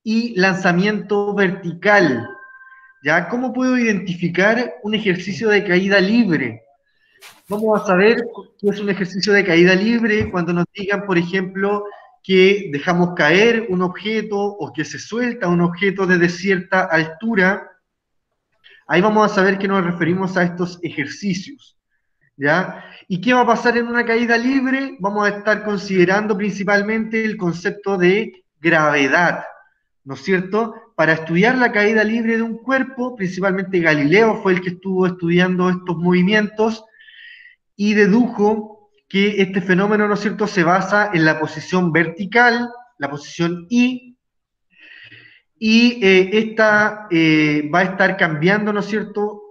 y lanzamiento vertical. ¿Ya? ¿Cómo puedo identificar un ejercicio de caída libre? Vamos a saber qué es un ejercicio de caída libre cuando nos digan, por ejemplo, que dejamos caer un objeto o que se suelta un objeto desde cierta altura. Ahí vamos a saber que nos referimos a estos ejercicios. ¿Ya? ¿Y qué va a pasar en una caída libre? Vamos a estar considerando principalmente el concepto de gravedad, ¿no es cierto? Para estudiar la caída libre de un cuerpo, principalmente Galileo fue el que estuvo estudiando estos movimientos y dedujo que este fenómeno, ¿no es cierto?, se basa en la posición vertical, la posición I, y esta va a estar cambiando, ¿no es cierto?,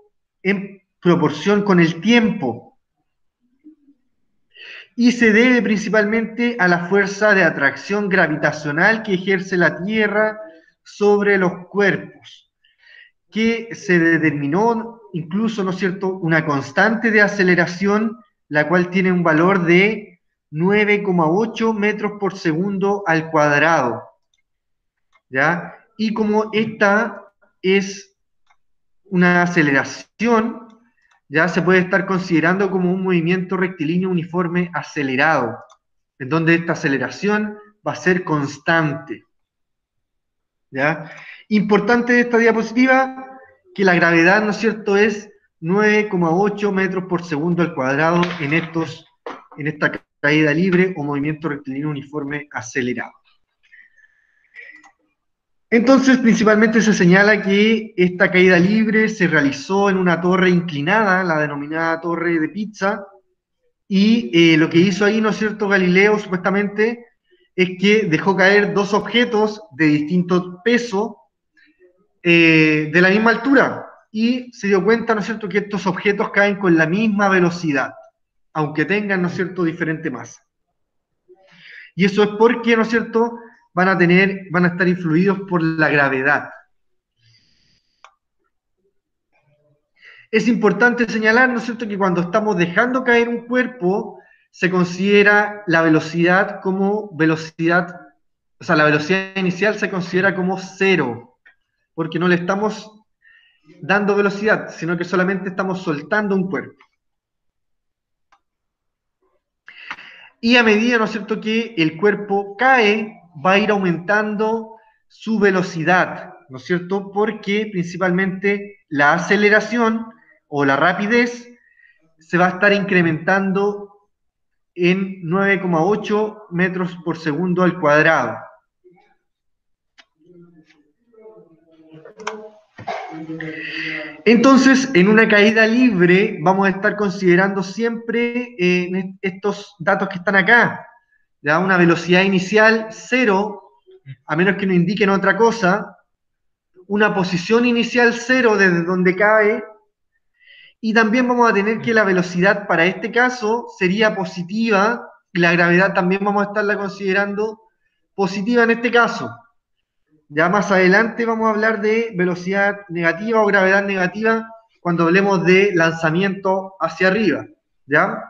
en proporción con el tiempo. Y se debe principalmente a la fuerza de atracción gravitacional que ejerce la Tierra sobre los cuerpos, que se determinó incluso, ¿no es cierto?, una constante de aceleración, la cual tiene un valor de 9,8 metros por segundo al cuadrado, ¿ya? Y como esta es una aceleración, ya se puede estar considerando como un movimiento rectilíneo uniforme acelerado, en donde esta aceleración va a ser constante, ¿ya? Importante de esta diapositiva, que la gravedad, ¿no es cierto?, es 9,8 metros por segundo al cuadrado en esta caída libre o movimiento rectilíneo uniforme acelerado. Entonces, principalmente se señala que esta caída libre se realizó en una torre inclinada, la denominada torre de Pizza, y lo que hizo ahí, ¿no es cierto?, Galileo, supuestamente, es que dejó caer dos objetos de distinto peso de la misma altura, y se dio cuenta, ¿no es cierto?, que estos objetos caen con la misma velocidad, aunque tengan, ¿no es cierto?, diferente masa. Y eso es porque, ¿no es cierto?, van a estar influidos por la gravedad. Es importante señalar, ¿no es cierto?, que cuando estamos dejando caer un cuerpo, se considera la velocidad como velocidad, o sea, la velocidad inicial se considera como cero, porque no le estamos dando velocidad, sino que solamente estamos soltando un cuerpo. Y a medida, ¿no es cierto?, que el cuerpo cae, va a ir aumentando su velocidad, ¿no es cierto?, porque principalmente la aceleración o la rapidez se va a estar incrementando en 9,8 metros por segundo al cuadrado. Entonces, en una caída libre vamos a estar considerando siempre estos datos que están acá, ¿ya? Una velocidad inicial cero, a menos que nos indiquen otra cosa, una posición inicial cero desde donde cae, y también vamos a tener que la velocidad para este caso sería positiva, y la gravedad también vamos a estarla considerando positiva en este caso. Ya más adelante vamos a hablar de velocidad negativa o gravedad negativa cuando hablemos de lanzamiento hacia arriba, ¿ya?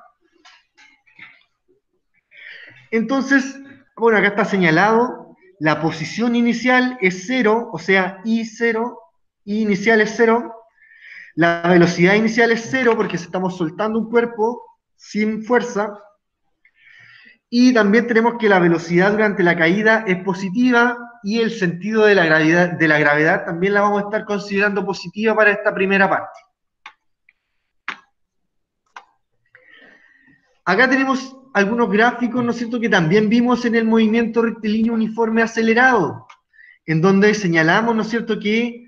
Entonces, bueno, acá está señalado, la posición inicial es cero, o sea, I0, I inicial es cero, la velocidad inicial es cero porque estamos soltando un cuerpo sin fuerza, y también tenemos que la velocidad durante la caída es positiva y el sentido de la gravedad también la vamos a estar considerando positiva para esta primera parte. Acá tenemos algunos gráficos, ¿no es cierto?, que también vimos en el movimiento rectilíneo uniforme acelerado, en donde señalamos, ¿no es cierto?, que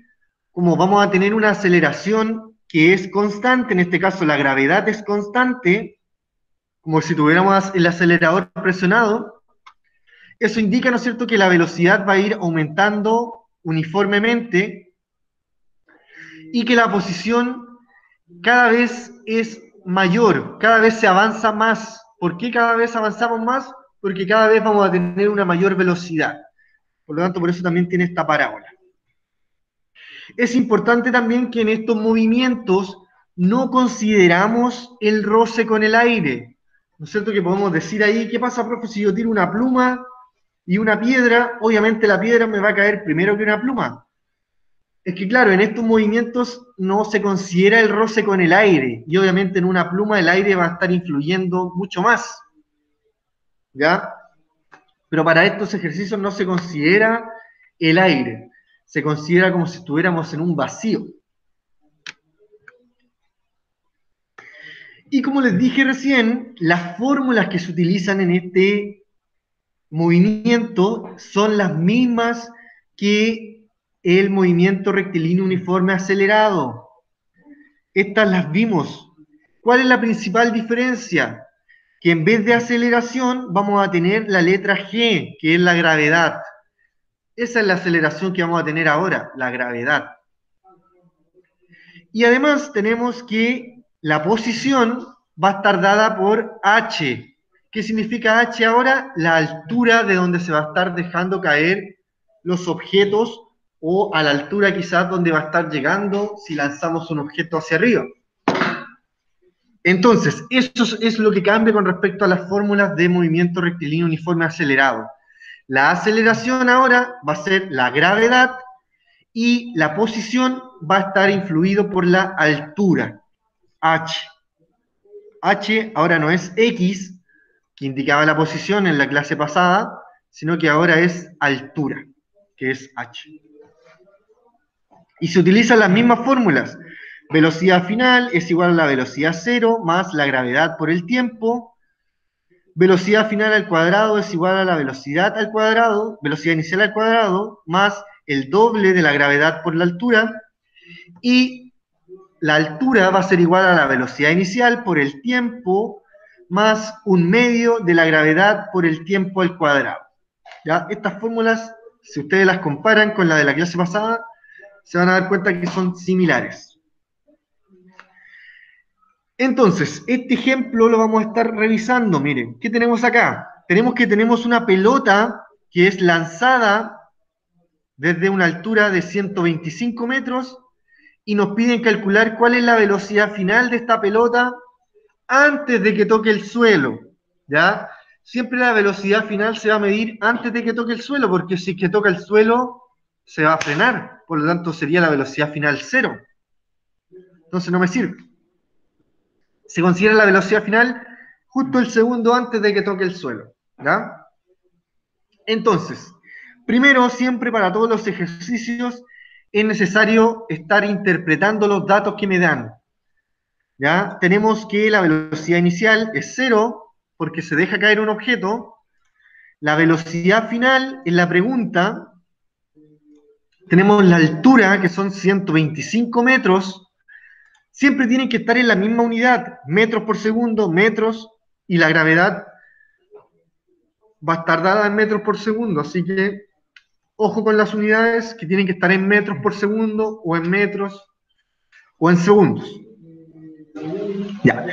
como vamos a tener una aceleración que es constante, en este caso la gravedad es constante, como si tuviéramos el acelerador presionado, eso indica, ¿no es cierto?, que la velocidad va a ir aumentando uniformemente y que la posición cada vez es mayor, cada vez se avanza más. ¿Por qué cada vez avanzamos más? Porque cada vez vamos a tener una mayor velocidad. Por lo tanto, por eso también tiene esta parábola. Es importante también que en estos movimientos no consideramos el roce con el aire. ¿No es cierto que podemos decir ahí, qué pasa, profe, si yo tiro una pluma y una piedra, obviamente la piedra me va a caer primero que una pluma. Es que claro, en estos movimientos no se considera el roce con el aire, y obviamente en una pluma el aire va a estar influyendo mucho más, ¿ya? Pero para estos ejercicios no se considera el aire, se considera como si estuviéramos en un vacío. Y como les dije recién, las fórmulas que se utilizan en este movimiento son las mismas que el movimiento rectilíneo uniforme acelerado. Estas las vimos. ¿Cuál es la principal diferencia? Que en vez de aceleración vamos a tener la letra G, que es la gravedad. Esa es la aceleración que vamos a tener ahora, la gravedad. Y además tenemos que la posición va a estar dada por h. ¿Qué significa h ahora? La altura de donde se va a estar dejando caer los objetos o a la altura quizás donde va a estar llegando si lanzamos un objeto hacia arriba. Entonces, eso es lo que cambia con respecto a las fórmulas de movimiento rectilíneo uniforme acelerado. La aceleración ahora va a ser la gravedad y la posición va a estar influido por la altura, h. H ahora no es x, que indicaba la posición en la clase pasada, sino que ahora es altura, que es h. Y se utilizan las mismas fórmulas. Velocidad final es igual a la velocidad cero más la gravedad por el tiempo. Velocidad final al cuadrado es igual a la velocidad al cuadrado, velocidad inicial al cuadrado, más el doble de la gravedad por la altura. Y la altura va a ser igual a la velocidad inicial por el tiempo, más un medio de la gravedad por el tiempo al cuadrado. ¿Ya? Estas fórmulas, si ustedes las comparan con la de la clase pasada, se van a dar cuenta que son similares. Entonces, este ejemplo lo vamos a estar revisando. Miren, ¿qué tenemos acá? Tenemos una pelota que es lanzada desde una altura de 125 metros y nos piden calcular cuál es la velocidad final de esta pelota antes de que toque el suelo, ¿ya? Siempre la velocidad final se va a medir antes de que toque el suelo, porque si es que toca el suelo, se va a frenar, por lo tanto sería la velocidad final cero. Entonces no me sirve. Se considera la velocidad final justo el segundo antes de que toque el suelo, ¿ya? Entonces, primero, siempre para todos los ejercicios, es necesario estar interpretando los datos que me dan, ¿ya? Tenemos que la velocidad inicial es cero, porque se deja caer un objeto. La velocidad final, en la pregunta, tenemos la altura, que son 125 metros. Siempre tienen que estar en la misma unidad, metros por segundo, metros, y la gravedad va a estar dada en metros por segundo, así que ojo con las unidades que tienen que estar en metros por segundo, o en metros, o en segundos. Ya.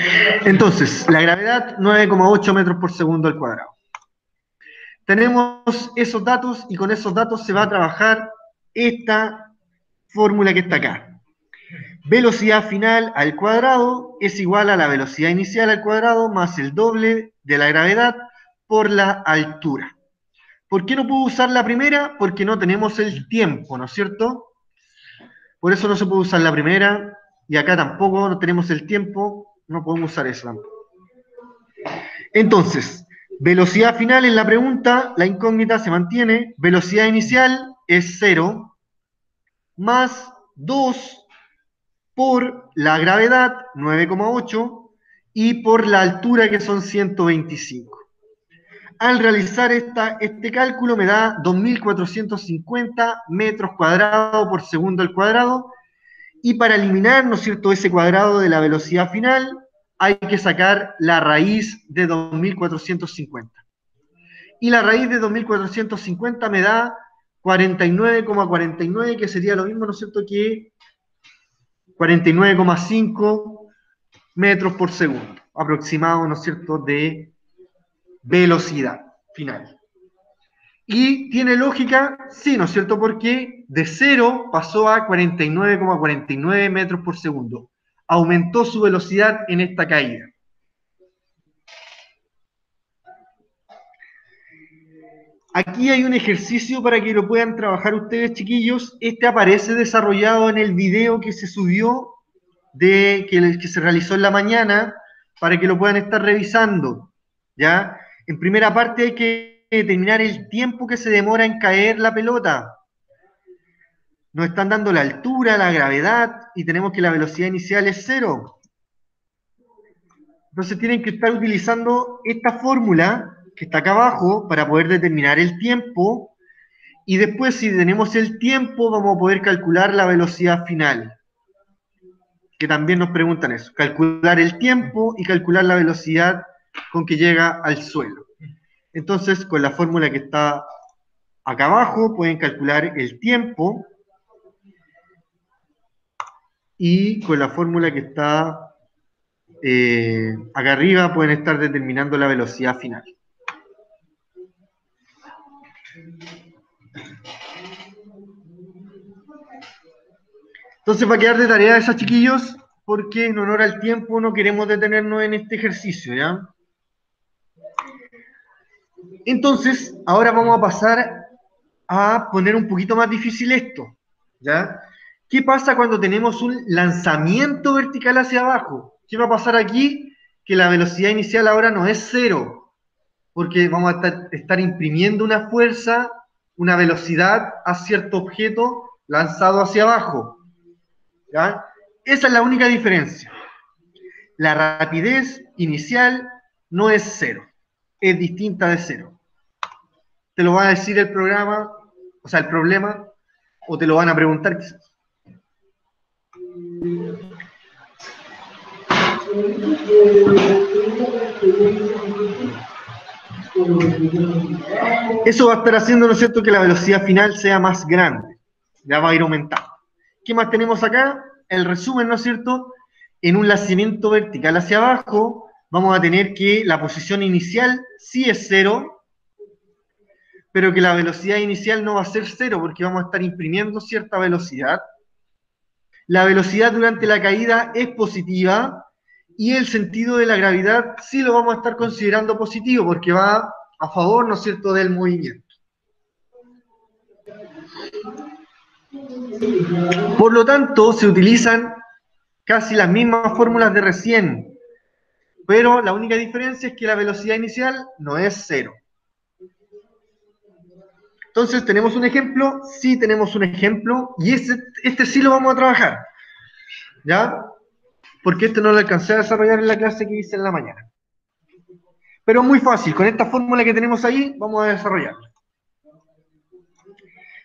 Entonces, la gravedad, 9,8 metros por segundo al cuadrado. Tenemos esos datos y con esos datos se va a trabajar esta fórmula que está acá. Velocidad final al cuadrado es igual a la velocidad inicial al cuadrado más el doble de la gravedad por la altura. ¿Por qué no puedo usar la primera? Porque no tenemos el tiempo, ¿no es cierto? Por eso no se puede usar la primera, y acá tampoco no tenemos el tiempo, no podemos usar eso tampoco. Entonces, velocidad final en la pregunta, la incógnita se mantiene, velocidad inicial es 0, más 2 por la gravedad, 9,8, y por la altura, que son 125. Al realizar este cálculo me da 2.450 metros cuadrados por segundo al cuadrado, y para eliminar, ¿no es cierto?, ese cuadrado de la velocidad final, hay que sacar la raíz de 2.450. Y la raíz de 2.450 me da 49,49, que sería lo mismo, ¿no es cierto?, que 49,5 metros por segundo, aproximado, ¿no es cierto?, de velocidad final. Y tiene lógica, sí, ¿no es cierto?, porque de 0 pasó a 49,49 metros por segundo. Aumentó su velocidad en esta caída. Aquí hay un ejercicio para que lo puedan trabajar ustedes, chiquillos. Este aparece desarrollado en el video que se subió, que se realizó en la mañana, para que lo puedan estar revisando, ¿ya? En primera parte hay que determinar el tiempo que se demora en caer la pelota. Nos están dando la altura, la gravedad, y tenemos que la velocidad inicial es 0. Entonces tienen que estar utilizando esta fórmula que está acá abajo para poder determinar el tiempo, y después si tenemos el tiempo vamos a poder calcular la velocidad final, que también nos preguntan eso, calcular el tiempo y calcular la velocidad con que llega al suelo. Entonces con la fórmula que está acá abajo pueden calcular el tiempo, y con la fórmula que está acá arriba pueden estar determinando la velocidad final. Entonces va a quedar de tarea esa, chiquillos, porque en honor al tiempo no queremos detenernos en este ejercicio, ¿ya? Entonces, ahora vamos a pasar a poner un poquito más difícil esto, ¿ya? ¿Qué pasa cuando tenemos un lanzamiento vertical hacia abajo? ¿Qué va a pasar aquí? Que la velocidad inicial ahora no es 0, porque vamos a estar imprimiendo una fuerza, una velocidad a cierto objeto lanzado hacia abajo, ¿ya? Esa es la única diferencia. La rapidez inicial no es 0, es distinta de 0. Te lo va a decir el programa, o sea, el problema, o te lo van a preguntar quizás. Eso va a estar haciendo, ¿no es cierto?, que la velocidad final sea más grande, ya va a ir aumentando. ¿Qué más tenemos acá? El resumen, ¿no es cierto? En un lanzamiento vertical hacia abajo, vamos a tener que la posición inicial sí es 0, pero que la velocidad inicial no va a ser 0, porque vamos a estar imprimiendo cierta velocidad. La velocidad durante la caída es positiva, y el sentido de la gravedad sí lo vamos a estar considerando positivo, porque va a favor, ¿no es cierto?, del movimiento. Por lo tanto, se utilizan casi las mismas fórmulas de recién, pero la única diferencia es que la velocidad inicial no es 0. Entonces, ¿tenemos un ejemplo? Sí, tenemos un ejemplo, y este sí lo vamos a trabajar, ¿ya? Porque este no lo alcancé a desarrollar en la clase que hice en la mañana. Pero muy fácil, con esta fórmula que tenemos ahí, vamos a desarrollarla.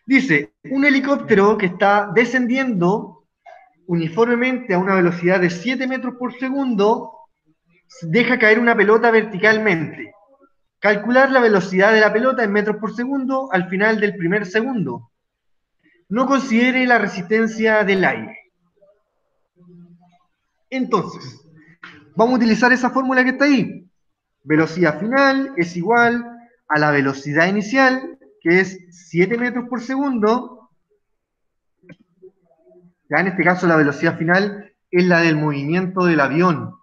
Dice, un helicóptero que está descendiendo uniformemente a una velocidad de 7 metros por segundo, deja caer una pelota verticalmente. Calcular la velocidad de la pelota en metros por segundo al final del primer segundo. No considere la resistencia del aire. Entonces, vamos a utilizar esa fórmula que está ahí. Velocidad final es igual a la velocidad inicial, que es 7 metros por segundo. Ya en este caso la velocidad final es la del movimiento del avión.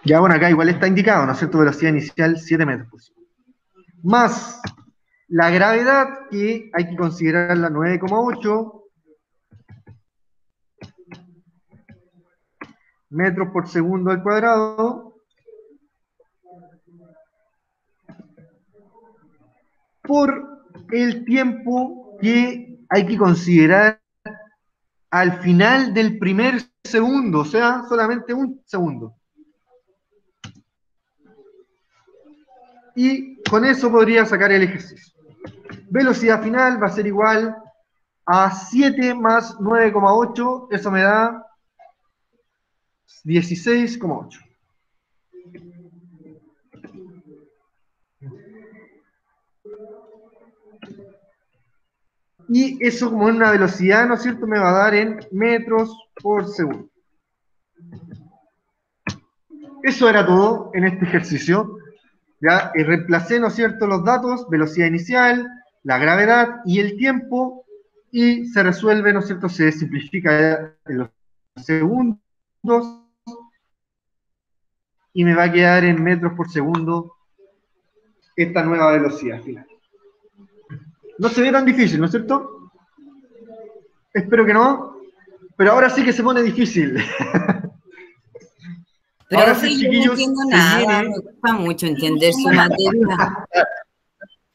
Ya bueno, acá igual está indicado, ¿no es cierto? Velocidad inicial 7 metros por segundo. Más la gravedad, que hay que considerarla 9,8 metros por segundo al cuadrado, por el tiempo que hay que considerar al final del primer segundo, o sea, solamente un segundo. Y con eso podría sacar el ejercicio. Velocidad final va a ser igual a 7 más 9,8, eso me da 16,8. Y eso, como en una velocidad, ¿no es cierto?, me va a dar en metros por segundo. Eso era todo en este ejercicio. Ya, y reemplacé, ¿no es cierto?, los datos, velocidad inicial, la gravedad y el tiempo, y se resuelve, ¿no es cierto?, se simplifica en los segundos, y me va a quedar en metros por segundo esta nueva velocidad final. No se ve tan difícil, ¿no es cierto? Espero que no, pero ahora sí que se pone difícil. Ahora Profe, sí, yo no chiquillos, entiendo se nada, viene. me cuesta mucho entender su materia.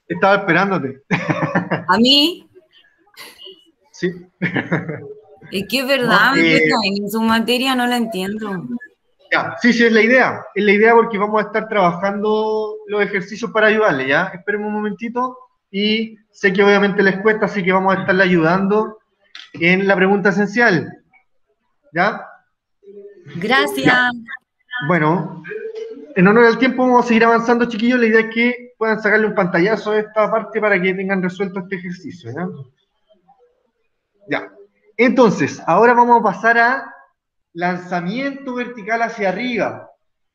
Estaba esperándote. A mí, Sí. es que es ¿No? verdad, me cuesta en su materia, no la entiendo. Ya, sí, sí, es la idea. Es la idea porque vamos a estar trabajando los ejercicios para ayudarle, ¿ya? Espérenme un momentito. Y sé que obviamente les cuesta, así que vamos a estarle ayudando en la pregunta esencial. ¿Ya? Gracias. Ya. Bueno, en honor al tiempo vamos a seguir avanzando, chiquillos. La idea es que puedan sacarle un pantallazo a esta parte para que tengan resuelto este ejercicio, ¿ya? Ya. Entonces, ahora vamos a pasar a lanzamiento vertical hacia arriba.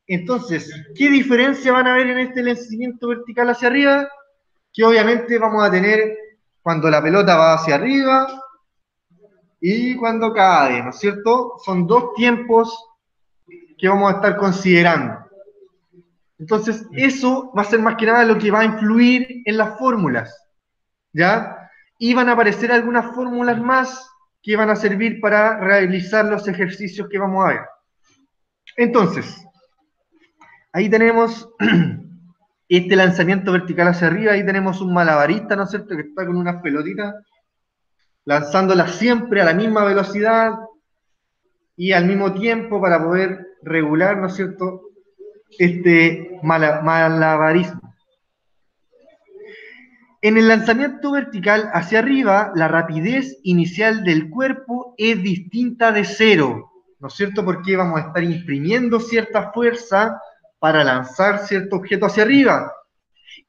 Entonces, ¿qué diferencia van a ver en este lanzamiento vertical hacia arriba? Que obviamente vamos a tener cuando la pelota va hacia arriba y cuando cae, ¿no es cierto? Son dos tiempos que vamos a estar considerando. Entonces, eso va a ser más que nada lo que va a influir en las fórmulas, ¿ya? Y van a aparecer algunas fórmulas más que van a servir para realizar los ejercicios que vamos a ver. Entonces, ahí tenemos este lanzamiento vertical hacia arriba, ahí tenemos un malabarista, ¿no es cierto?, que está con unas pelotitas, lanzándolas siempre a la misma velocidad y al mismo tiempo para poder regular, ¿no es cierto?, este malabarismo. En el lanzamiento vertical hacia arriba, la rapidez inicial del cuerpo es distinta de cero, ¿no es cierto?, porque vamos a estar imprimiendo cierta fuerza para lanzar cierto objeto hacia arriba.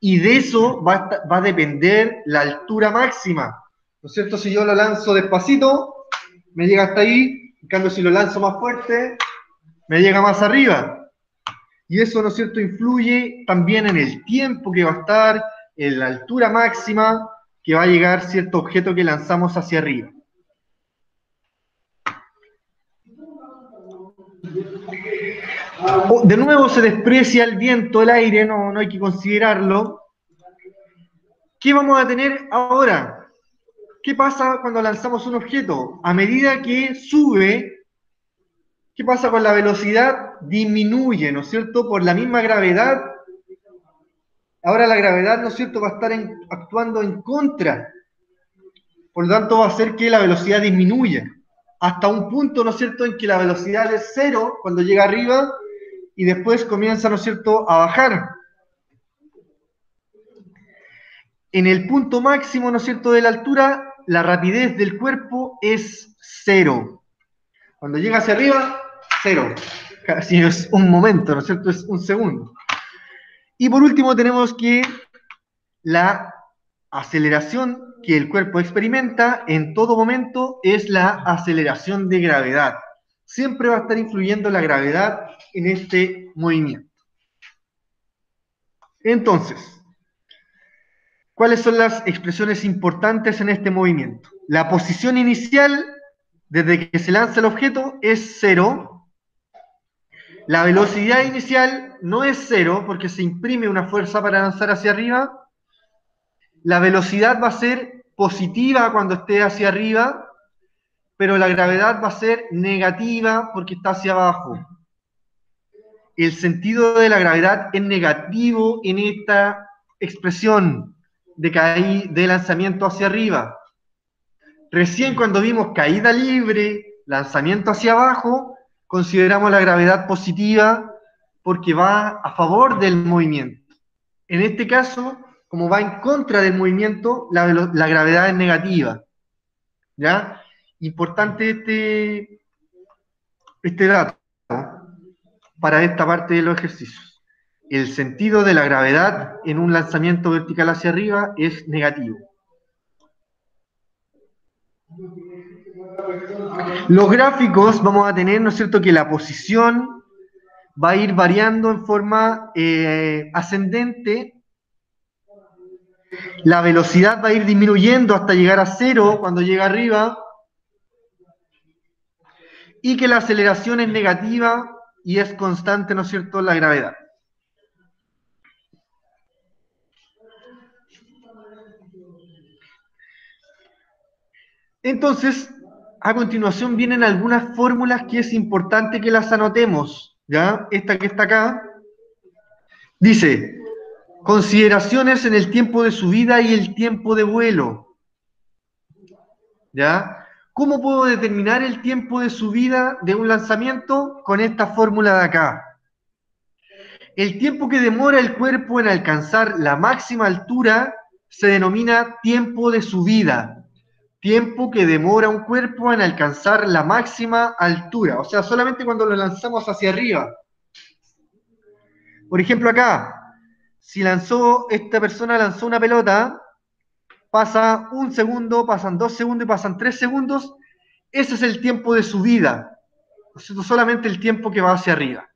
Y de eso va a depender la altura máxima, ¿no es cierto? Si yo lo lanzo despacito, me llega hasta ahí, en cambio si lo lanzo más fuerte, me llega más arriba. Y eso, ¿no es cierto?, influye también en el tiempo que va a estar, en la altura máxima que va a llegar cierto objeto que lanzamos hacia arriba. De nuevo se desprecia el viento, el aire, no hay que considerarlo. ¿Qué vamos a tener ahora? ¿Qué pasa cuando lanzamos un objeto? A medida que sube, ¿qué pasa con la velocidad? Disminuye, ¿no es cierto? Por la misma gravedad. Ahora la gravedad, ¿no es cierto?, va a estar actuando en contra. Por lo tanto, va a hacer que la velocidad disminuya. Hasta un punto, ¿no es cierto?, en que la velocidad es cero cuando llega arriba y después comienza, ¿no es cierto?, a bajar. En el punto máximo, ¿no es cierto?, de la altura, la rapidez del cuerpo es cero. Cuando llega hacia arriba, cero. Casi es un momento, ¿no es cierto? Es un segundo. Y por último tenemos que la aceleración que el cuerpo experimenta en todo momento es la aceleración de gravedad. Siempre va a estar influyendo la gravedad en este movimiento. Entonces, ¿cuáles son las expresiones importantes en este movimiento? La posición inicial, desde que se lanza el objeto, es cero. La velocidad inicial no es cero, porque se imprime una fuerza para lanzar hacia arriba. La velocidad va a ser positiva cuando esté hacia arriba, pero la gravedad va a ser negativa porque está hacia abajo. El sentido de la gravedad es negativo en esta expresión de lanzamiento hacia arriba. Recién cuando vimos caída libre, lanzamiento hacia abajo, consideramos la gravedad positiva porque va a favor del movimiento. En este caso, como va en contra del movimiento, la gravedad es negativa. ¿Ya? Importante este dato para esta parte de los ejercicios. El sentido de la gravedad en un lanzamiento vertical hacia arriba es negativo. Los gráficos vamos a tener, ¿no es cierto?, que la posición va a ir variando en forma ascendente. La velocidad va a ir disminuyendo hasta llegar a cero cuando llega arriba. Y que la aceleración es negativa y es constante, ¿no es cierto?, la gravedad. Entonces, a continuación vienen algunas fórmulas que es importante que las anotemos, ¿ya? Esta que está acá dice, consideraciones en el tiempo de subida y el tiempo de vuelo, ¿ya? ¿Cómo puedo determinar el tiempo de subida de un lanzamiento? Con esta fórmula de acá. El tiempo que demora el cuerpo en alcanzar la máxima altura se denomina tiempo de subida. Tiempo que demora un cuerpo en alcanzar la máxima altura. O sea, solamente cuando lo lanzamos hacia arriba. Por ejemplo, acá, si esta persona lanzó una pelota, pasa 1 segundo, pasan 2 segundos y pasan 3 segundos. Ese es el tiempo de subida. ¿No es cierto? Solamente el tiempo que va hacia arriba.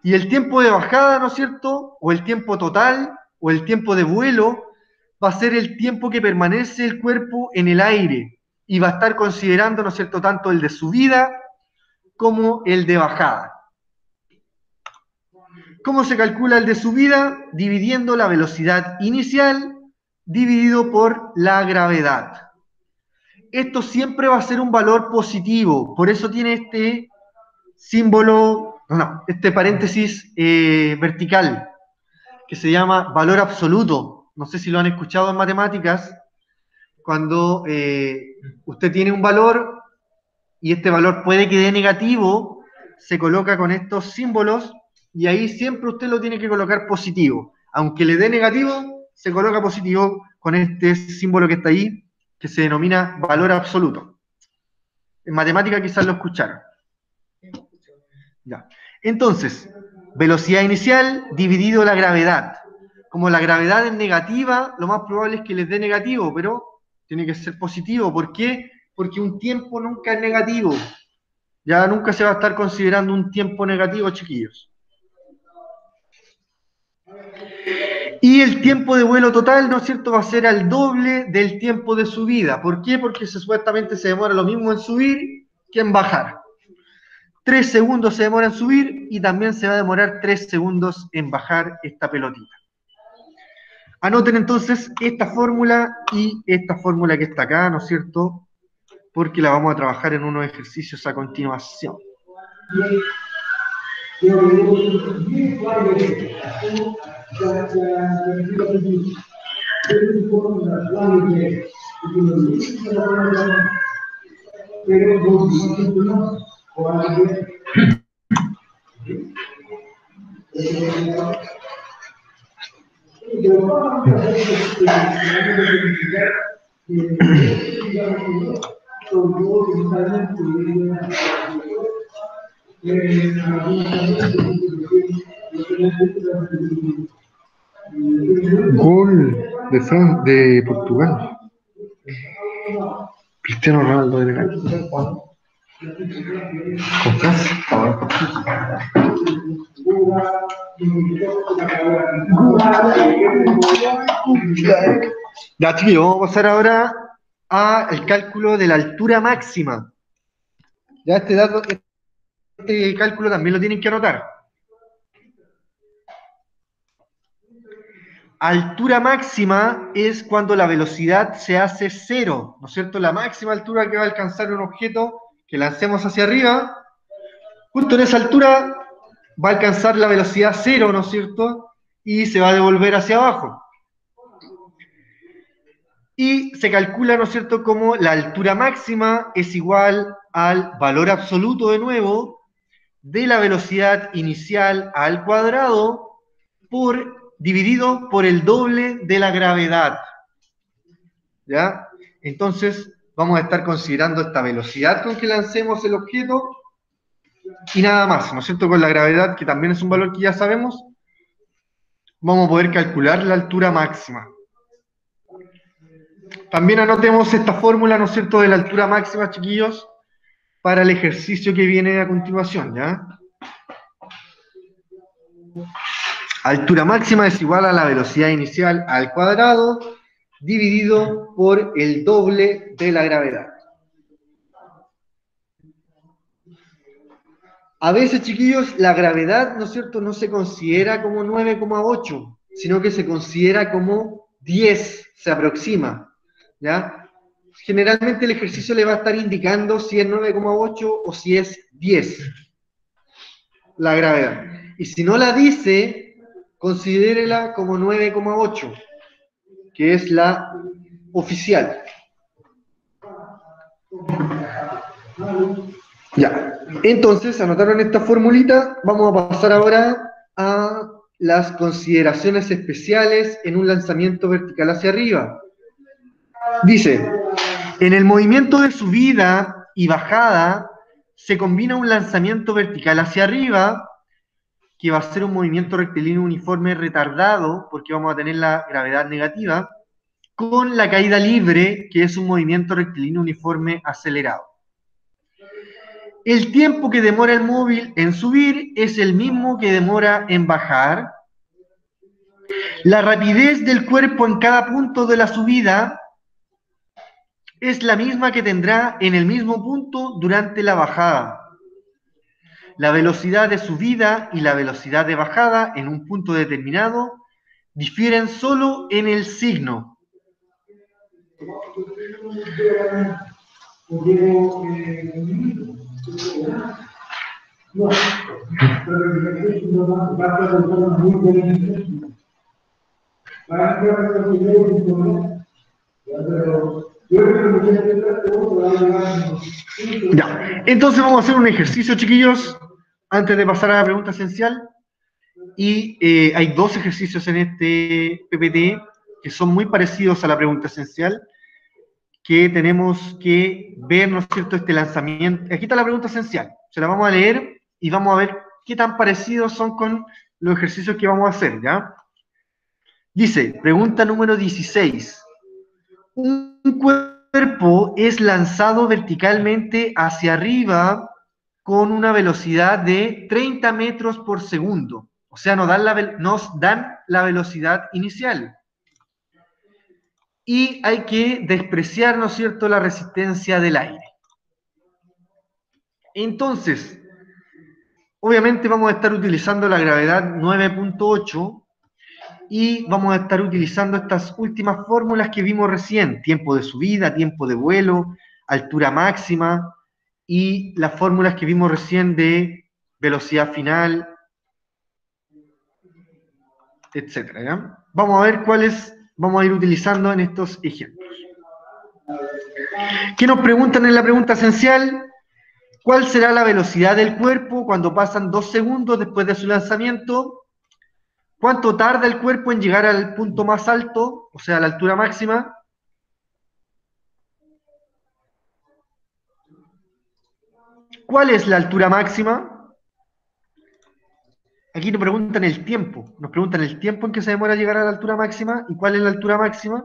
Y el tiempo de bajada, ¿no es cierto? O el tiempo total, o el tiempo de vuelo, va a ser el tiempo que permanece el cuerpo en el aire. Y va a estar considerando, ¿no es cierto?, tanto el de subida como el de bajada. ¿Cómo se calcula el de subida? Dividiendo la velocidad inicial dividido por la gravedad. Esto siempre va a ser un valor positivo, por eso tiene este símbolo, este paréntesis vertical, que se llama valor absoluto. No sé si lo han escuchado en matemáticas, cuando usted tiene un valor y este valor puede que dé negativo, se coloca con estos símbolos y ahí siempre usted lo tiene que colocar positivo. Aunque le dé negativo, se coloca positivo con este símbolo que está ahí, que se denomina valor absoluto. En matemática quizás lo escucharon. Ya. Entonces, velocidad inicial dividido la gravedad. Como la gravedad es negativa, lo más probable es que les dé negativo, pero tiene que ser positivo. ¿Por qué? Porque un tiempo nunca es negativo. Ya nunca se va a estar considerando un tiempo negativo, chiquillos. Y el tiempo de vuelo total, ¿no es cierto?, va a ser al doble del tiempo de subida. ¿Por qué? Porque supuestamente se demora lo mismo en subir que en bajar. 3 segundos se demora en subir y también se va a demorar 3 segundos en bajar esta pelotita. Anoten entonces esta fórmula y esta fórmula que está acá, ¿no es cierto?, porque la vamos a trabajar en unos ejercicios a continuación. Gol de Portugal. Cristiano Ronaldo de la con Francia. Ya, chiquillos, vamos a pasar ahora al cálculo de la altura máxima. Ya este cálculo también lo tienen que anotar. Altura máxima es cuando la velocidad se hace cero, ¿no es cierto? La máxima altura que va a alcanzar un objeto que lancemos hacia arriba, justo en esa altura va a alcanzar la velocidad cero, ¿no es cierto? Y se va a devolver hacia abajo. Y se calcula, ¿no es cierto?, como la altura máxima es igual al valor absoluto, de nuevo, de la velocidad inicial al cuadrado dividido por el doble de la gravedad. ¿Ya? Entonces, vamos a estar considerando esta velocidad con que lancemos el objeto y nada más, ¿no es cierto? Con la gravedad, que también es un valor que ya sabemos, vamos a poder calcular la altura máxima. También anotemos esta fórmula, ¿no es cierto?, de la altura máxima, chiquillos, para el ejercicio que viene a continuación, ¿ya? Altura máxima es igual a la velocidad inicial al cuadrado dividido por el doble de la gravedad. A veces, chiquillos, la gravedad, ¿no es cierto?, no se considera como 9,8, sino que se considera como 10, se aproxima, ¿ya? Generalmente el ejercicio le va a estar indicando si es 9,8 o si es 10, la gravedad. Y si no la dice, considérela como 9,8, que es la oficial. Ya, entonces, anotaron esta formulita, vamos a pasar ahora a las consideraciones especiales en un lanzamiento vertical hacia arriba. Dice, en el movimiento de subida y bajada se combina un lanzamiento vertical hacia arriba, que va a ser un movimiento rectilíneo uniforme retardado, porque vamos a tener la gravedad negativa, con la caída libre, que es un movimiento rectilíneo uniforme acelerado. El tiempo que demora el móvil en subir es el mismo que demora en bajar. La rapidez del cuerpo en cada punto de la subida es la misma que tendrá en el mismo punto durante la bajada. La velocidad de subida y la velocidad de bajada en un punto determinado difieren solo en el signo. Ya, entonces vamos a hacer un ejercicio, chiquillos, antes de pasar a la pregunta esencial. Y hay dos ejercicios en este PPT que son muy parecidos a la pregunta esencial, que tenemos que ver, ¿no es cierto?, este lanzamiento. Aquí está la pregunta esencial, se la vamos a leer y vamos a ver qué tan parecidos son con los ejercicios que vamos a hacer, ¿ya? Dice, pregunta número 16. Un cuerpo es lanzado verticalmente hacia arriba con una velocidad de 30 metros por segundo. O sea, nos dan la velocidad inicial. Y hay que despreciar, ¿no es cierto?, la resistencia del aire. Entonces, obviamente vamos a estar utilizando la gravedad 9.8 y vamos a estar utilizando estas últimas fórmulas que vimos recién: tiempo de subida, tiempo de vuelo, altura máxima, y las fórmulas que vimos recién de velocidad final, etcétera, ¿ya? Vamos a ver cuáles vamos a ir utilizando en estos ejemplos. ¿Qué nos preguntan en la pregunta esencial? ¿Cuál será la velocidad del cuerpo cuando pasan 2 segundos después de su lanzamiento? ¿Cuánto tarda el cuerpo en llegar al punto más alto, o sea, a la altura máxima? ¿Cuál es la altura máxima? Aquí nos preguntan el tiempo. Nos preguntan el tiempo en que se demora llegar a la altura máxima y cuál es la altura máxima.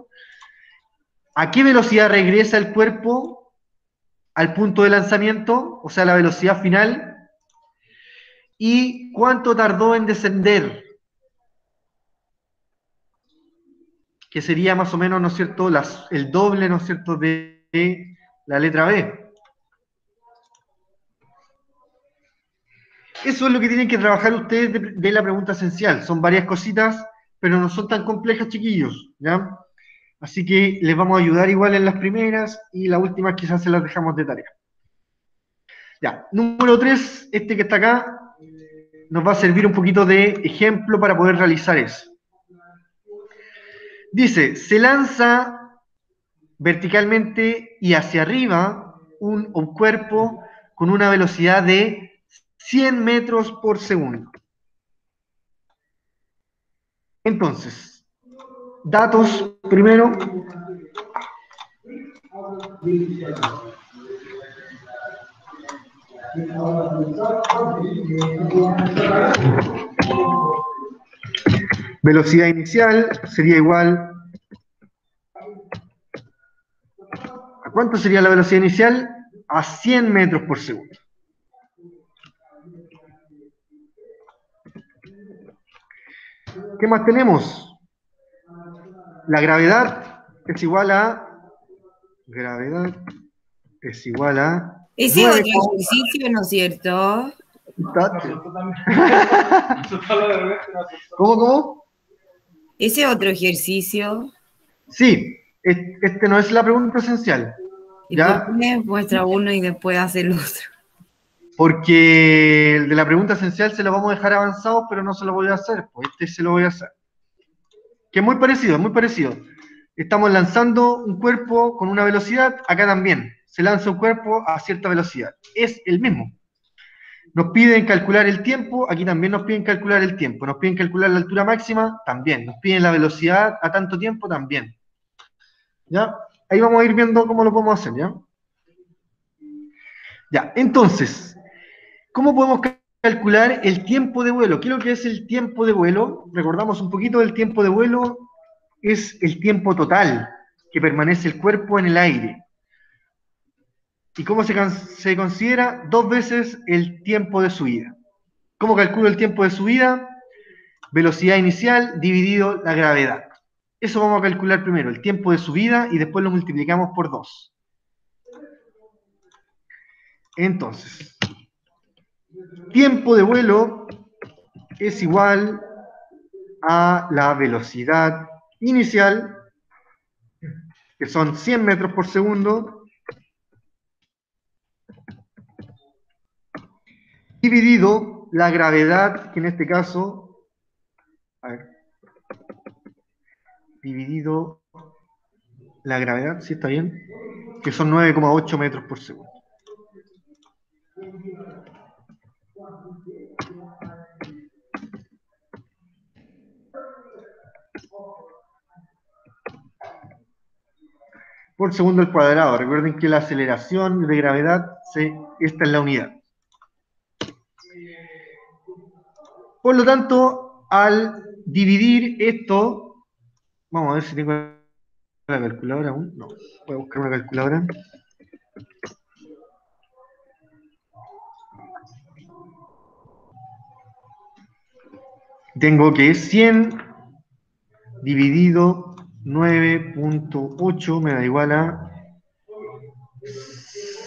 ¿A qué velocidad regresa el cuerpo al punto de lanzamiento, o sea, la velocidad final? ¿Y cuánto tardó en descender? Que sería más o menos, ¿no es cierto?, el doble, ¿no es cierto?, de la letra B. Eso es lo que tienen que trabajar ustedes de la pregunta esencial. Son varias cositas, pero no son tan complejas, chiquillos, ¿ya? Así que les vamos a ayudar igual en las primeras y las últimas quizás se las dejamos de tarea. Ya, número 3, este que está acá, nos va a servir un poquito de ejemplo para poder realizar eso. Dice, se lanza verticalmente y hacia arriba un cuerpo con una velocidad de 100 metros por segundo. Entonces, datos primero. Velocidad inicial sería igual. ¿A cuánto sería la velocidad inicial? A 100 metros por segundo. ¿Qué más tenemos? La gravedad es igual a... Gravedad es igual a... Ese 9, otro ejercicio, ¿no es cierto? ¿Cómo? Ese otro ejercicio. Sí, este no es la pregunta esencial. ¿Y por ¿Ya? qué me muestra uno y después hace el otro? Porque el de la pregunta esencial se lo vamos a dejar avanzado, pero no se lo voy a hacer. Pues este se lo voy a hacer. Que es muy parecido, es muy parecido. Estamos lanzando un cuerpo con una velocidad, acá también. Se lanza un cuerpo a cierta velocidad. Es el mismo. Nos piden calcular el tiempo, aquí también nos piden calcular el tiempo. Nos piden calcular la altura máxima, también. Nos piden la velocidad a tanto tiempo, también. ¿Ya? Ahí vamos a ir viendo cómo lo podemos hacer, ¿ya? Ya, entonces, ¿cómo podemos calcular el tiempo de vuelo? ¿Qué es lo que es el tiempo de vuelo? Recordamos un poquito del tiempo de vuelo. Es el tiempo total que permanece el cuerpo en el aire. ¿Y cómo se considera? 2 veces el tiempo de subida. ¿Cómo calculo el tiempo de subida? Velocidad inicial dividido la gravedad. Eso vamos a calcular primero, el tiempo de subida, y después lo multiplicamos por 2. Entonces, tiempo de vuelo es igual a la velocidad inicial, que son 100 metros por segundo, dividido la gravedad, que en este caso, a ver, dividido la gravedad, ¿sí está bien? Que son 9,8 metros por segundo. Por segundo al cuadrado. Recuerden que la aceleración de gravedad, esta es la unidad. Por lo tanto, al dividir esto, vamos a ver si tengo la calculadora aún. No, voy a buscar una calculadora. Tengo que 100 dividido 9.8 me da igual a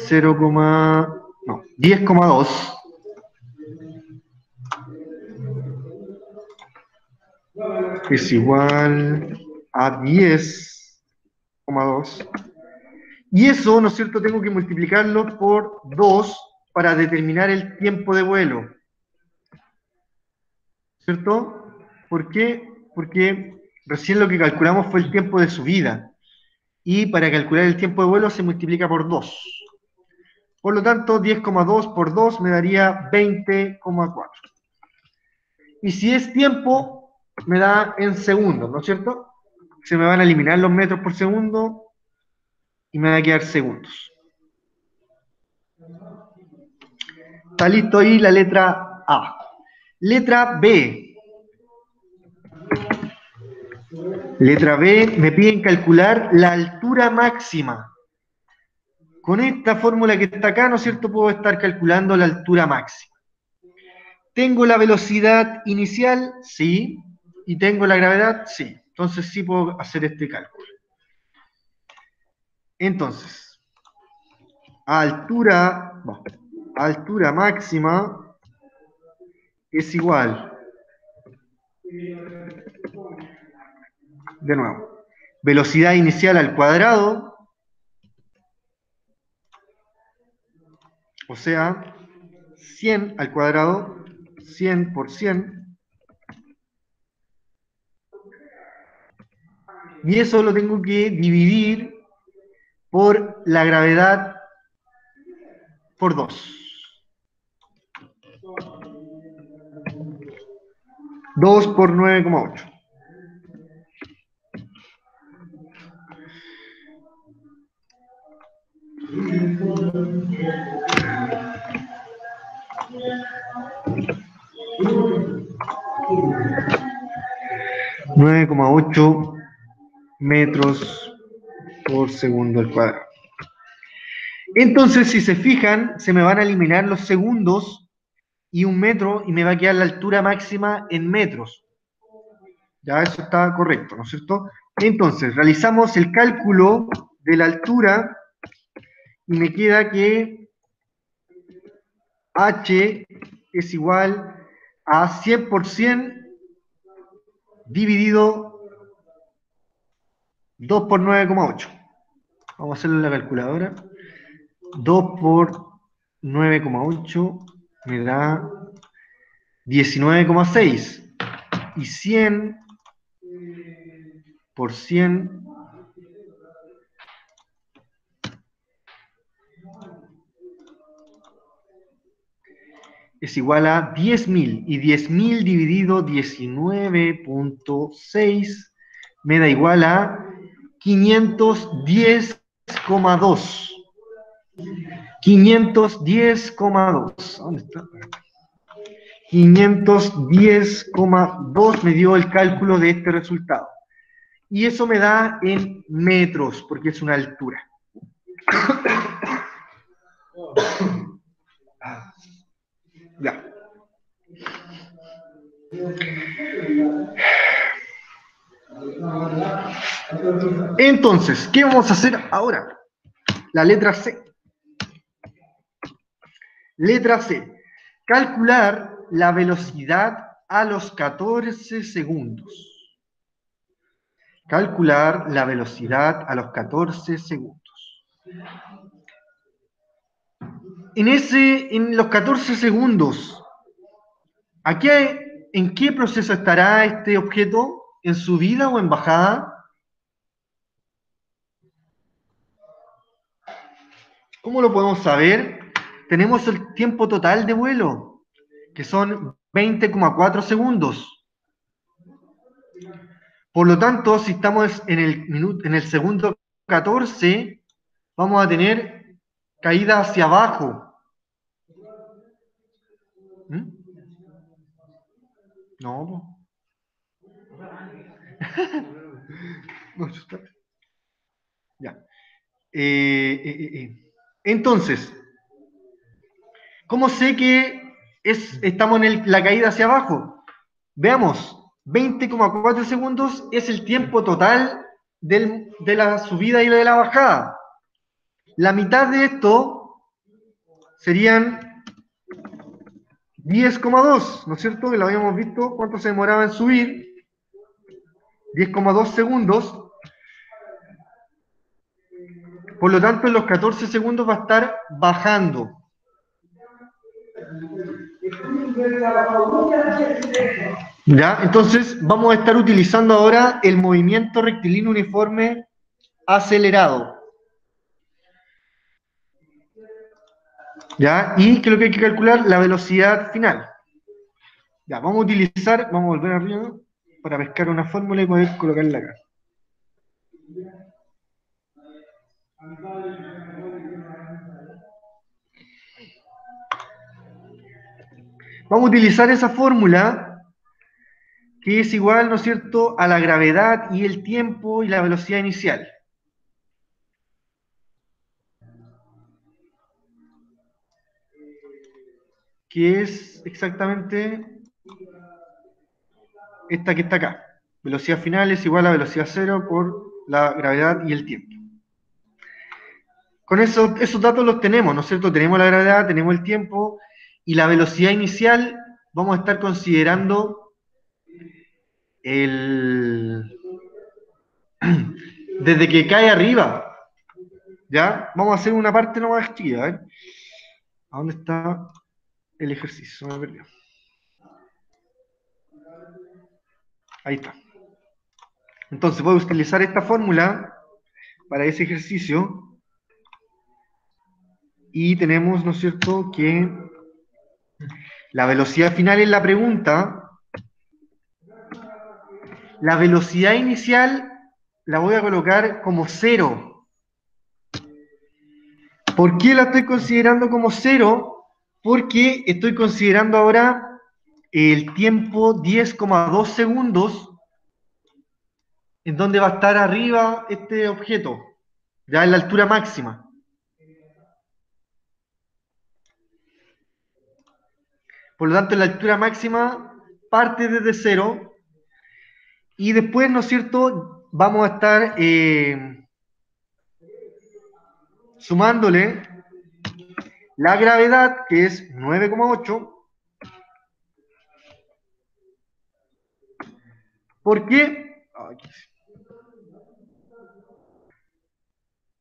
10,2. Es igual a 10,2. Y eso, ¿no es cierto?, tengo que multiplicarlo por 2 para determinar el tiempo de vuelo. ¿Cierto? ¿Por qué? Porque recién lo que calculamos fue el tiempo de subida. Y para calcular el tiempo de vuelo se multiplica por 2. Por lo tanto, 10,2 por 2 me daría 20,4. Y si es tiempo, me da en segundos, ¿no es cierto? Se me van a eliminar los metros por segundo y me va a quedar segundos. Está listo ahí la letra A. Letra B. Letra B, me piden calcular la altura máxima. Con esta fórmula que está acá, ¿no es cierto?, puedo estar calculando la altura máxima. ¿Tengo la velocidad inicial? Sí. ¿Y tengo la gravedad? Sí. Entonces sí puedo hacer este cálculo. Entonces, altura máxima es igual, de nuevo, velocidad inicial al cuadrado, o sea, 100 al cuadrado, 100 por 100, y eso lo tengo que dividir por la gravedad por 2. 2 por 9,8. ...9,8 metros por segundo al cuadrado. Entonces, si se fijan, se me van a eliminar los segundos y un metro, y me va a quedar la altura máxima en metros. Ya eso está correcto, ¿no es cierto? Entonces, realizamos el cálculo de la altura y me queda que h es igual a 100% dividido 2 por 9,8. Vamos a hacerlo en la calculadora. 2 por 9,8 me da 19,6. Y 100 por 100 es igual a 10.000. Y 10.000 dividido 19,6 me da igual a 510,2. 510,2. ¿Dónde está? 510,2 me dio el cálculo de este resultado. Y eso me da en metros, porque es una altura. Ya. Entonces, ¿qué vamos a hacer ahora? La letra C. Letra C. Calcular la velocidad a los 14 segundos. Calcular la velocidad a los 14 segundos. En los 14 segundos, ¿en qué proceso estará este objeto? ¿En subida o en bajada? ¿Cómo lo podemos saber? Tenemos el tiempo total de vuelo, que son 20,4 segundos. Por lo tanto, si estamos en el segundo 14, vamos a tener caída hacia abajo. ¿Mm? No. Ya. Entonces, ¿cómo sé que estamos en la caída hacia abajo? Veamos, 20,4 segundos es el tiempo total de la subida y de la bajada. La mitad de esto serían 10,2, ¿no es cierto? Que lo habíamos visto, cuánto se demoraba en subir. 10,2 segundos. Por lo tanto, en los 14 segundos va a estar bajando. ¿Ya? Entonces, vamos a estar utilizando ahora el movimiento rectilíneo uniforme acelerado. ¿Ya? Y ¿qué es lo que hay que calcular? La velocidad final. Ya, vamos a volver arriba para pescar una fórmula y poder colocarla acá. Vamos a utilizar esa fórmula que es igual, ¿no es cierto?, a la gravedad y el tiempo y la velocidad inicial. Que es exactamente esta que está acá. Velocidad final es igual a velocidad cero por la gravedad y el tiempo. Con esos datos los tenemos, ¿no es cierto? Tenemos la gravedad, tenemos el tiempo y la velocidad inicial vamos a estar considerando desde que cae arriba. ¿Ya? Vamos a hacer una parte nomás chiquita, ¿eh? ¿A dónde está el ejercicio? Me perdió. Ahí está. Entonces voy a utilizar esta fórmula para ese ejercicio y tenemos, ¿no es cierto?, que la velocidad final en la pregunta, la velocidad inicial la voy a colocar como 0. ¿Por qué la estoy considerando como 0? Porque estoy considerando ahora el tiempo 10,2 segundos en donde va a estar arriba este objeto, ya en la altura máxima. Por lo tanto, la altura máxima parte desde 0 y después, ¿no es cierto?, vamos a estar sumándole la gravedad, que es 9,8, ¿Por qué?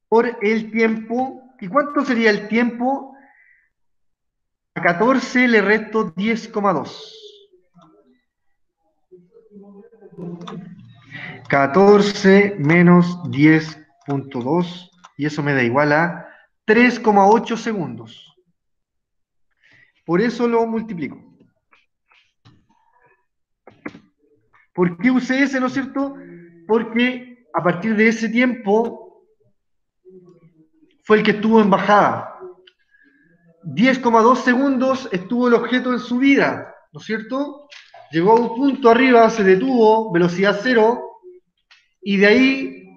Por el tiempo. ¿Y cuánto sería el tiempo? A 14 le resto 10,2. 14 menos 10,2 y eso me da igual a 3,8 segundos. Por eso lo multiplico. ¿Por qué usé ese, no es cierto? Porque a partir de ese tiempo fue el que estuvo en bajada. 10,2 segundos estuvo el objeto en subida, ¿no es cierto? Llegó a un punto arriba, se detuvo, velocidad cero, y de ahí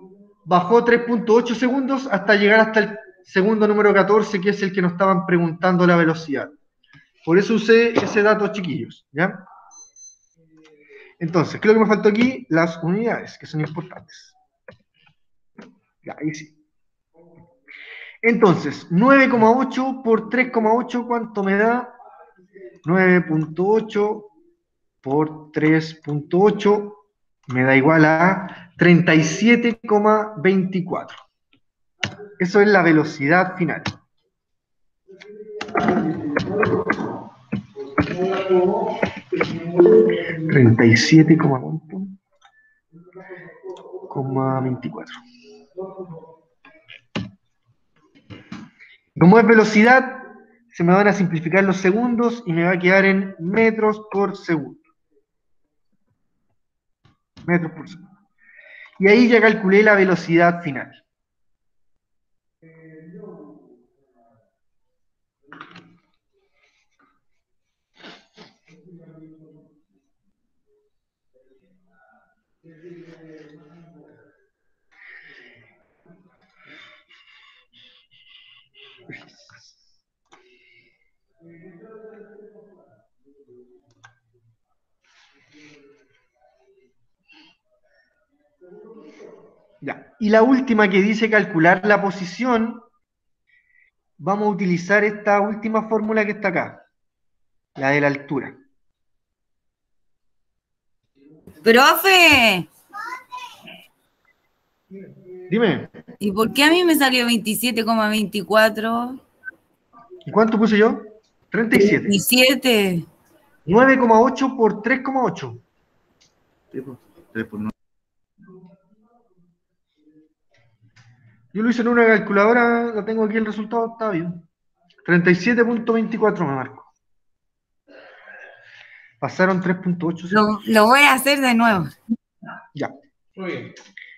bajó 3,8 segundos hasta llegar hasta el segundo número 14, que es el que nos estaban preguntando la velocidad. Por eso usé ese dato, chiquillos, ¿ya? Entonces, ¿qué es lo que me faltó aquí? Las unidades, que son importantes. Ya, ahí sí. Entonces, 9,8 por 3,8, ¿cuánto me da? 9,8 por 3,8 me da igual a 37,24. Eso es la velocidad final. 37,24. Como es velocidad, se me van a simplificar los segundos y me va a quedar en metros por segundo. Metros por segundo. Y ahí ya calculé la velocidad final. Ya. Y la última que dice calcular la posición, vamos a utilizar esta última fórmula que está acá, la de la altura. ¡Profe! Dime. ¿Y por qué a mí me salió 27,24? ¿Y cuánto puse yo? 37. 27. 9,8 por 3,8. Yo lo hice en una calculadora, la tengo aquí el resultado, está bien. 37,24 me marco. Pasaron 3,8. Lo voy a hacer de nuevo. Ya. Muy bien.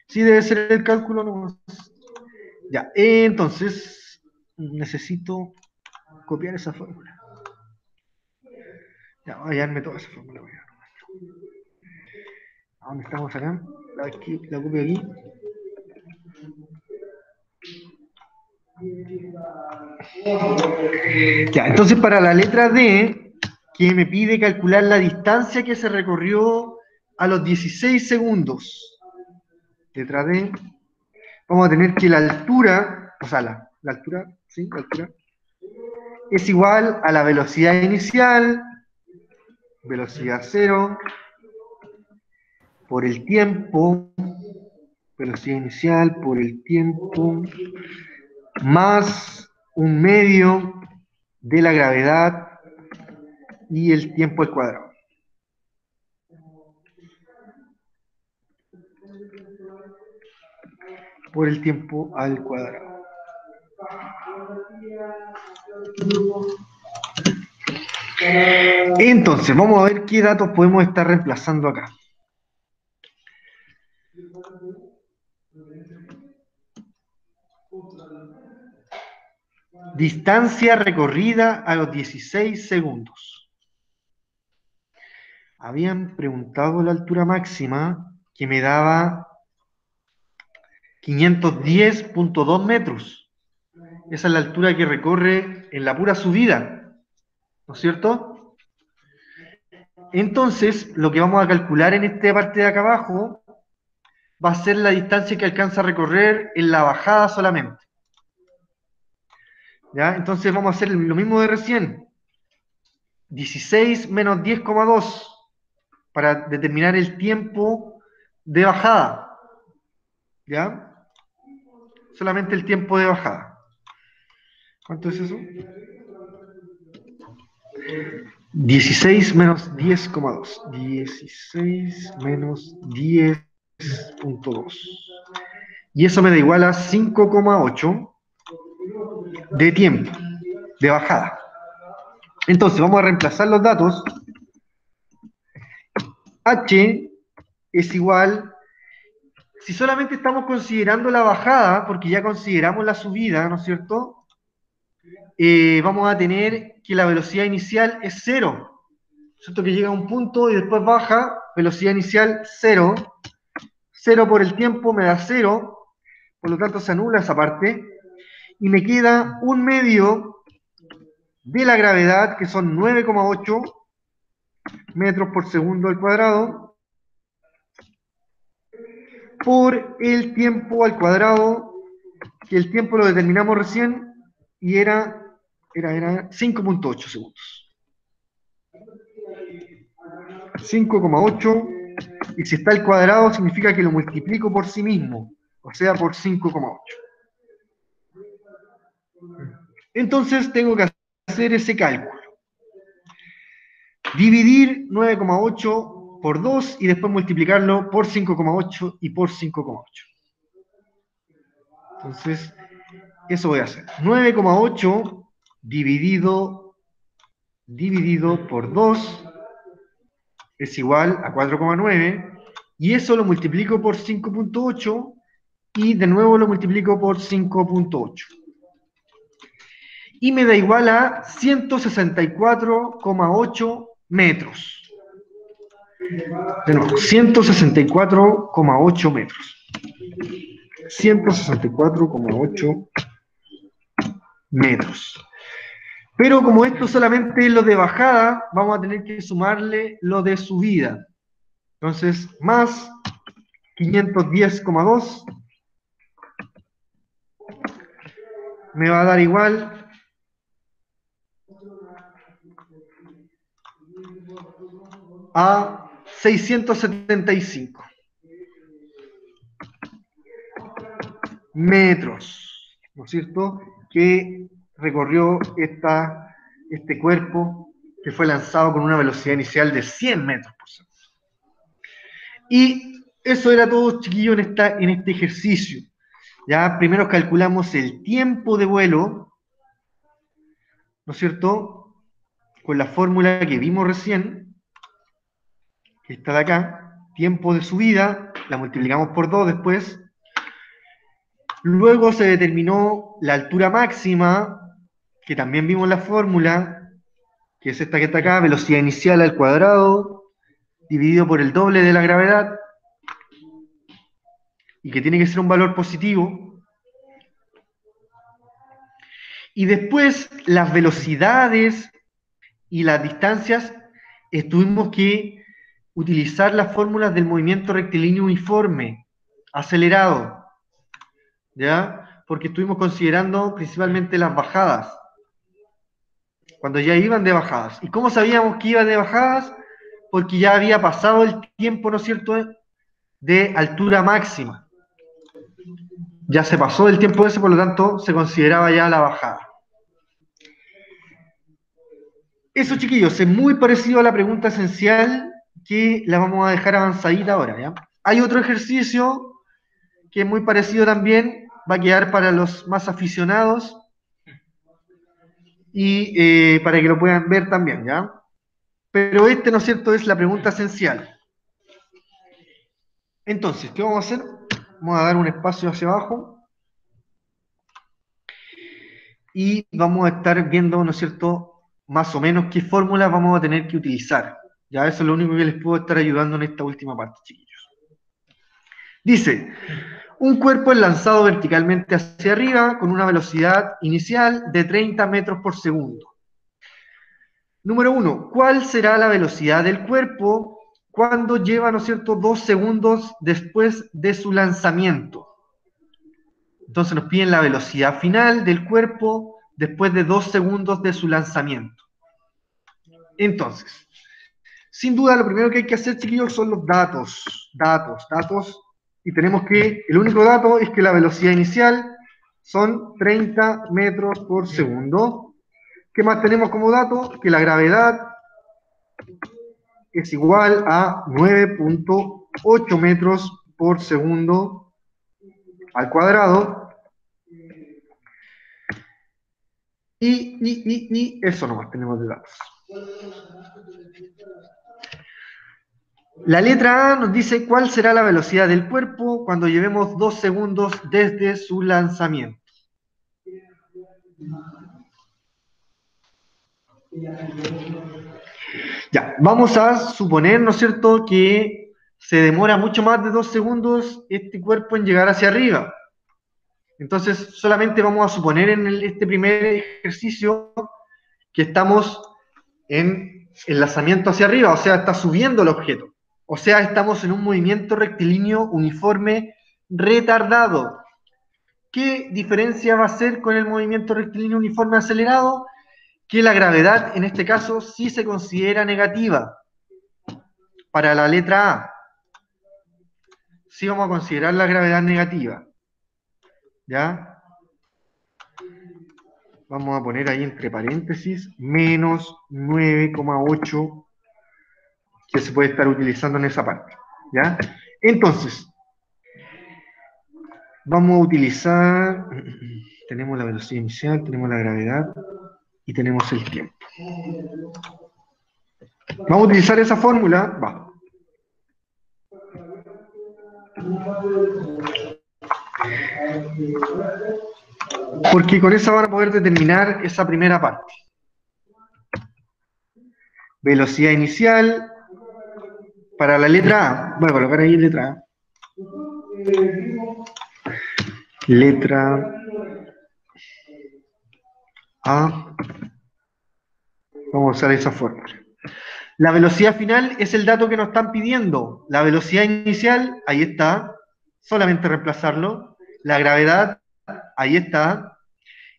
Sí, debe ser el cálculo nomás. Ya, entonces necesito copiar esa fórmula. Ya, voy a hallarme toda esa fórmula. ¿A dónde estamos acá? Aquí, la copio aquí. Ya, entonces para la letra D, que me pide calcular la distancia que se recorrió a los 16 segundos. Letra D. Vamos a tener que la altura, o sea, la altura, ¿sí? La altura, es igual a la velocidad inicial, velocidad cero, por el tiempo, velocidad inicial por el tiempo, más un medio de la gravedad y el tiempo al cuadrado. Por el tiempo al cuadrado. Entonces, vamos a ver qué datos podemos estar reemplazando acá. Distancia recorrida a los 16 segundos. Habían preguntado la altura máxima que me daba 510,2 metros. Esa es la altura que recorre en la pura subida, ¿no es cierto? Entonces, lo que vamos a calcular en esta parte de acá abajo va a ser la distancia que alcanza a recorrer en la bajada solamente. ¿Ya? Entonces vamos a hacer lo mismo de recién. 16 menos 10,2 para determinar el tiempo de bajada, ¿ya? Solamente el tiempo de bajada. ¿Cuánto es eso? 16 menos 10,2. 16 menos 10,2. Y eso me da igual a 5,8 de tiempo, de bajada. Entonces, vamos a reemplazar los datos. H es igual, si solamente estamos considerando la bajada, porque ya consideramos la subida, ¿no es cierto? Vamos a tener que la velocidad inicial es 0, ¿cierto? Que llega a un punto y después baja, velocidad inicial 0, 0 por el tiempo me da 0, por lo tanto se anula esa parte, y me queda un medio de la gravedad, que son 9,8 metros por segundo al cuadrado, por el tiempo al cuadrado, que el tiempo lo determinamos recién, y era 5,8 segundos. 5,8, y si está al cuadrado significa que lo multiplico por sí mismo, o sea, por 5,8. Entonces tengo que hacer ese cálculo. Dividir 9,8 por 2 y después multiplicarlo por 5,8 y por 5,8. Entonces, eso voy a hacer. 9,8 dividido por 2 es igual a 4,9, y eso lo multiplico por 5,8 y de nuevo lo multiplico por 5,8. Y me da igual a 164,8 metros. De nuevo, 164,8 metros. 164,8 metros. Pero como esto solamente es lo de bajada, vamos a tener que sumarle lo de subida. Entonces, más 510,2 me va a dar igual a 675 metros, ¿no es cierto?, que recorrió este cuerpo que fue lanzado con una velocidad inicial de 100 metros por segundo. Y eso era todo, chiquillos, en este ejercicio. Ya primero calculamos el tiempo de vuelo, ¿no es cierto?, con la fórmula que vimos recién, que está de acá, tiempo de subida, la multiplicamos por 2 después. Luego se determinó la altura máxima, que también vimos la fórmula, que es esta que está acá, velocidad inicial al cuadrado, dividido por el doble de la gravedad, y que tiene que ser un valor positivo. Y después las velocidades y las distancias, tuvimos que utilizar las fórmulas del movimiento rectilíneo uniforme, acelerado, ¿ya? Porque estuvimos considerando principalmente las bajadas, cuando ya iban de bajadas. ¿Y cómo sabíamos que iban de bajadas? Porque ya había pasado el tiempo, ¿no es cierto?, de altura máxima. Ya se pasó el tiempo ese, por lo tanto, se consideraba ya la bajada. Eso, chiquillos, es muy parecido a la pregunta esencial, que la vamos a dejar avanzadita ahora, ¿ya? Hay otro ejercicio que es muy parecido también, va a quedar para los más aficionados, y para que lo puedan ver también, ¿ya? Pero este, ¿no es cierto?, es la pregunta esencial. Entonces, ¿qué vamos a hacer? Vamos a dar un espacio hacia abajo y vamos a estar viendo, ¿no es cierto?, más o menos qué fórmulas vamos a tener que utilizar. Ya eso es lo único que les puedo estar ayudando en esta última parte, chiquillos. Dice, un cuerpo es lanzado verticalmente hacia arriba con una velocidad inicial de 30 metros por segundo. Número 1, ¿cuál será la velocidad del cuerpo cuando lleva, ¿no es cierto?, 2 segundos después de su lanzamiento? Entonces nos piden la velocidad final del cuerpo después de 2 segundos de su lanzamiento. Entonces, Sin duda, lo primero que hay que hacer, chiquillos, son los datos. Datos. Y tenemos que, el único dato es que la velocidad inicial son 30 metros por segundo. ¿Qué más tenemos como dato? Que la gravedad es igual a 9.8 metros por segundo al cuadrado. Y eso nomás tenemos de datos. La letra A nos dice cuál será la velocidad del cuerpo cuando llevemos 2 segundos desde su lanzamiento. Ya, vamos a suponer, ¿no es cierto?, que se demora mucho más de 2 segundos este cuerpo en llegar hacia arriba. Entonces, solamente vamos a suponer en este primer ejercicio que estamos en el lanzamiento hacia arriba, o sea, está subiendo el objeto. O sea, estamos en un movimiento rectilíneo uniforme retardado. ¿Qué diferencia va a ser con el movimiento rectilíneo uniforme acelerado? Que la gravedad, en este caso, sí se considera negativa. Para la letra A, sí vamos a considerar la gravedad negativa. ¿Ya? Vamos a poner ahí entre paréntesis, menos 9,8 que se puede estar utilizando en esa parte. ¿Ya? Entonces, vamos a utilizar, tenemos la velocidad inicial, tenemos la gravedad y tenemos el tiempo. Vamos a utilizar esa fórmula, va. Porque con esa van a poder determinar esa primera parte. Velocidad inicial para la letra A. Voy a colocar ahí letra A. Letra A. Vamos a usar esa fórmula. La velocidad final es el dato que nos están pidiendo. La velocidad inicial, ahí está. Solamente reemplazarlo. La gravedad, ahí está.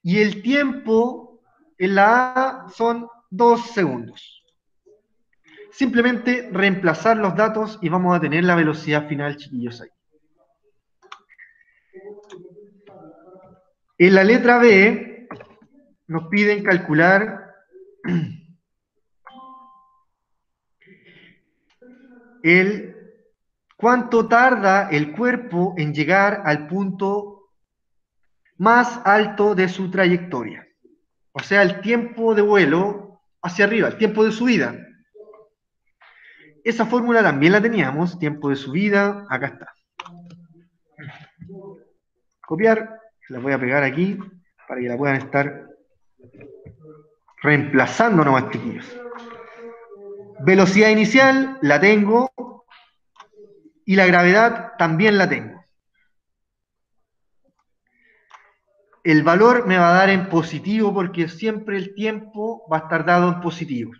Y el tiempo en la A son 2 segundos. Simplemente reemplazar los datos y vamos a tener la velocidad final, chiquillos, ahí. En la letra B nos piden calcular cuánto tarda el cuerpo en llegar al punto más alto de su trayectoria. O sea, el tiempo de vuelo hacia arriba, el tiempo de subida. Esa fórmula también la teníamos, tiempo de subida, acá está. Copiar, la voy a pegar aquí para que la puedan estar reemplazando nomás, chiquillos. Velocidad inicial la tengo y la gravedad también la tengo. El valor me va a dar en positivo porque siempre el tiempo va a estar dado en positivo.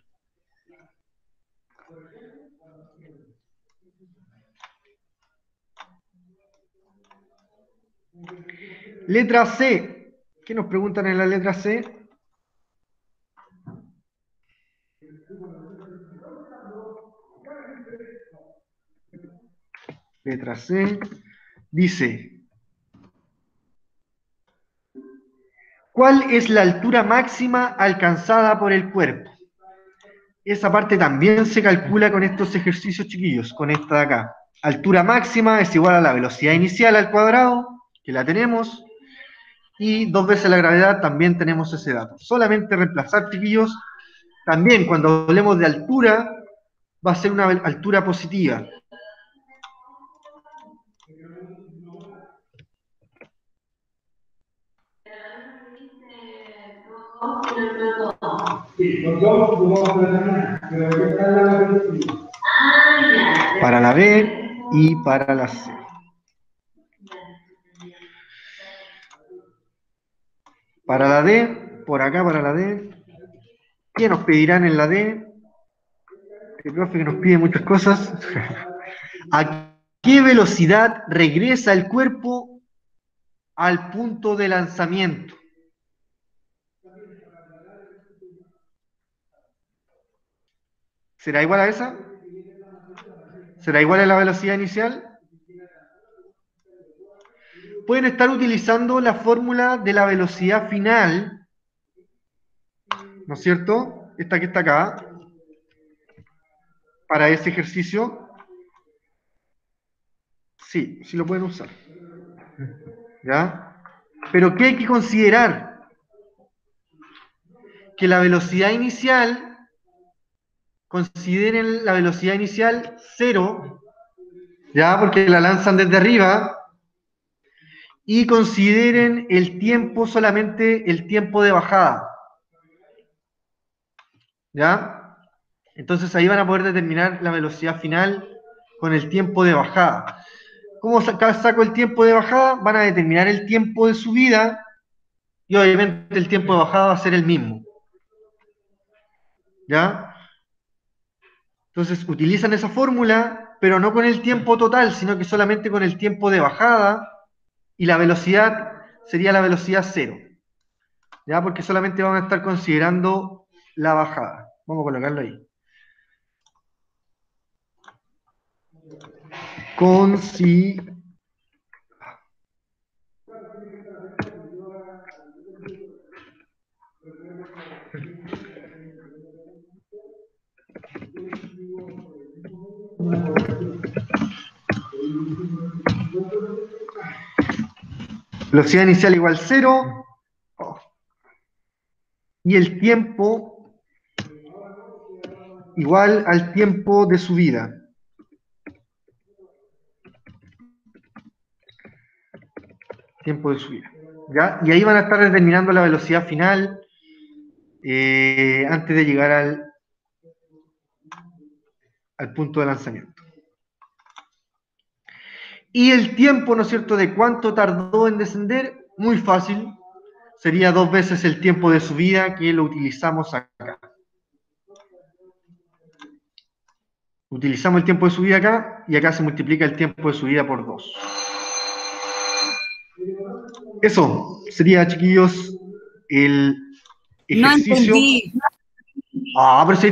Letra C. ¿Qué nos preguntan en la letra C? Letra C. Dice, ¿cuál es la altura máxima alcanzada por el cuerpo? Esa parte también se calcula con estos ejercicios, chiquillos, con esta de acá. Altura máxima es igual a la velocidad inicial al cuadrado, que la tenemos, y 2 veces la gravedad también tenemos ese dato. Solamente reemplazar, chiquillos, también cuando hablemos de altura, va a ser una altura positiva. Para la B y para la C. Para la D, por acá para la D, ¿qué nos pedirán en la D? El profe que nos pide muchas cosas. ¿A qué velocidad regresa el cuerpo al punto de lanzamiento? ¿Será igual a esa? ¿Será igual a la velocidad inicial? Pueden estar utilizando la fórmula de la velocidad final, ¿no es cierto? Esta que está acá, para ese ejercicio. Sí, sí lo pueden usar. ¿Ya? Pero ¿qué hay que considerar? Que la velocidad inicial, consideren la velocidad inicial 0, ¿ya? Porque la lanzan desde arriba, y consideren el tiempo solamente el tiempo de bajada, ¿ya? Entonces ahí van a poder determinar la velocidad final con el tiempo de bajada. ¿Cómo saco el tiempo de bajada? Van a determinar el tiempo de subida y obviamente el tiempo de bajada va a ser el mismo, ¿ya? Entonces utilizan esa fórmula, pero no con el tiempo total, sino que solamente con el tiempo de bajada, y la velocidad sería la velocidad 0, ¿ya? Porque solamente van a estar considerando la bajada. Vamos a colocarlo ahí. Velocidad inicial igual 0, y el tiempo igual al tiempo de subida. Tiempo de subida, ¿ya? Y ahí van a estar determinando la velocidad final antes de llegar al punto de lanzamiento. Y el tiempo, ¿no es cierto?, de cuánto tardó en descender, muy fácil, sería 2 veces el tiempo de subida, que lo utilizamos acá. Utilizamos el tiempo de subida acá, y acá se multiplica el tiempo de subida por 2. Eso sería, chiquillos, el No ejercicio. entendí. Pero si